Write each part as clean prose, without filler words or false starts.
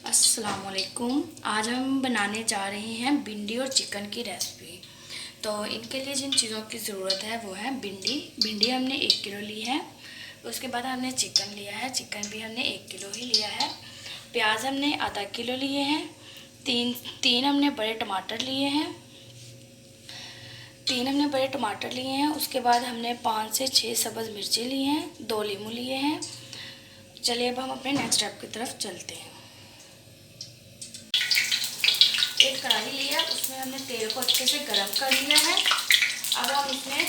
अस्सलाम वालेकुम। आज हम बनाने जा रहे हैं भिंडी और चिकन की रेसिपी। तो इनके लिए जिन चीज़ों की ज़रूरत है वो है भिंडी हमने 1 किलो ली है। उसके बाद हमने चिकन लिया है, चिकन भी हमने 1 किलो ही लिया है। प्याज हमने आधा किलो लिए हैं। तीन हमने बड़े टमाटर लिए हैं। उसके बाद हमने 5 से 6 सब्ज़ मिर्ची ली हैं, 2 नींबू लिए हैं। चलिए अब हम अपने नेक्स्ट स्टेप की तरफ चलते हैं। एक कढ़ाई लिया, उसमें हमने तेल को अच्छे से गर्म कर लिया है। अब हम इसमें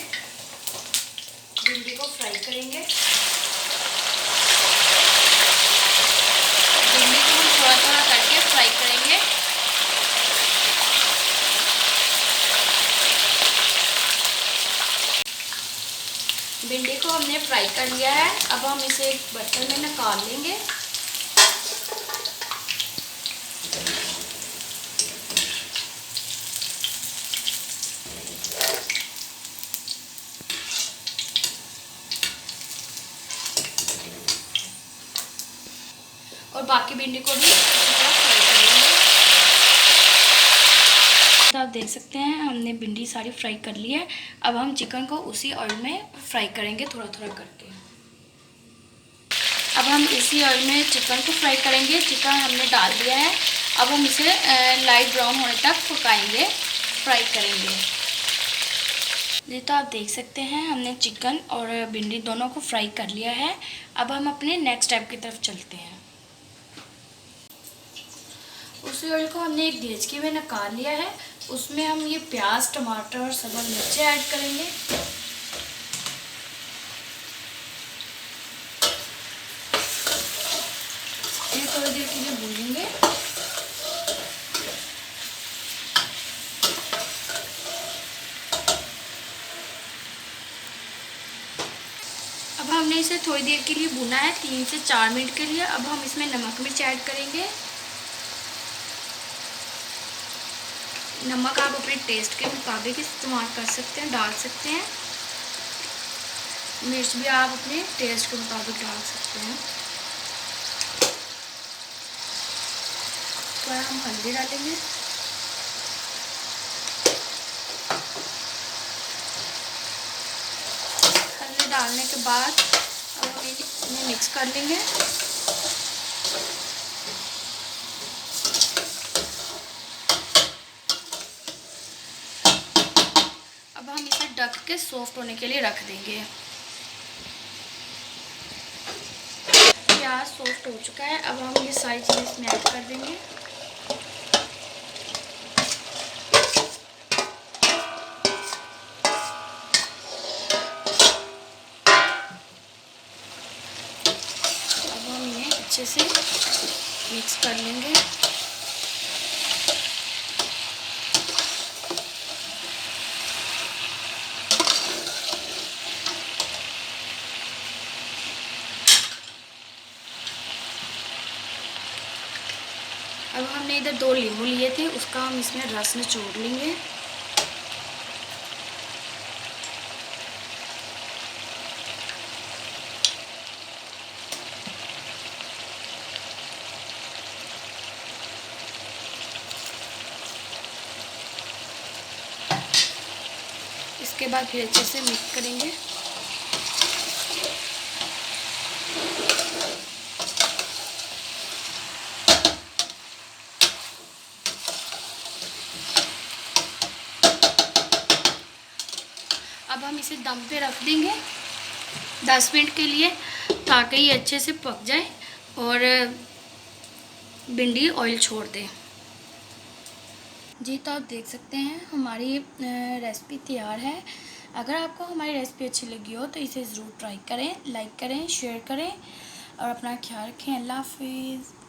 भिंडी को फ्राई करेंगे। भिंडी को हम थोड़ा थोड़ा करके फ्राई करेंगे। भिंडी को हमने फ्राई कर लिया है। अब हम इसे एक बर्तन में निकाल लेंगे। और बाकी भिंडी को भी इसी तरह फ्राई करेंगे। तो आप देख सकते हैं हमने भिंडी सारी फ्राई कर ली है। अब हम चिकन को उसी ऑयल में फ्राई करेंगे थोड़ा थोड़ा करके। अब हम इसी ऑयल में चिकन को फ्राई करेंगे। चिकन हमने डाल दिया है। अब हम इसे लाइट ब्राउन होने तक पकाएंगे, फ्राई करेंगे। जी तो आप देख सकते हैं हमने चिकन और भिंडी दोनों को फ्राई कर लिया है। अब हम अपने नेक्स्ट स्टेप की तरफ चलते हैं। उसी ऑयल को हमने एक देचकी में निकाल लिया है। उसमें हम ये प्याज, टमाटर और सब्ज़ मिर्चें ऐड करेंगे। ये थोड़ी देर के लिए भूनेंगे। अब हमने इसे थोड़ी देर के लिए भुना है, 3 से 4 मिनट के लिए। अब हम इसमें नमक मिर्च ऐड करेंगे। नमक आप अपने टेस्ट के मुताबिक इस्तेमाल कर सकते हैं, डाल सकते हैं। मिर्च भी आप अपने टेस्ट के मुताबिक डाल सकते हैं। थोड़ा हम हल्दी डालेंगे। हल्दी डालने के बाद अब हम इन्हें मिक्स कर लेंगे। अब हम इसे ढक के सॉफ्ट होने के लिए रख देंगे। प्याज सॉफ्ट हो चुका है। अब हम ये सारी चीज़ें इसमें ऐड कर देंगे। अब हम इन्हें अच्छे से मिक्स कर लेंगे। अब हमने इधर 2 नींबू लिए थे, उसका हम इसमें रस निचोड़ लेंगे। इसके बाद फिर अच्छे से मिक्स करेंगे। अब हम इसे दम पे रख देंगे 10 मिनट के लिए, ताकि ये अच्छे से पक जाए और भिंडी ऑयल छोड़ दे। जी तो आप देख सकते हैं हमारी रेसिपी तैयार है। अगर आपको हमारी रेसिपी अच्छी लगी हो तो इसे ज़रूर ट्राई करें, लाइक करें, शेयर करें और अपना ख्याल रखें। अल्लाह हाफिज़।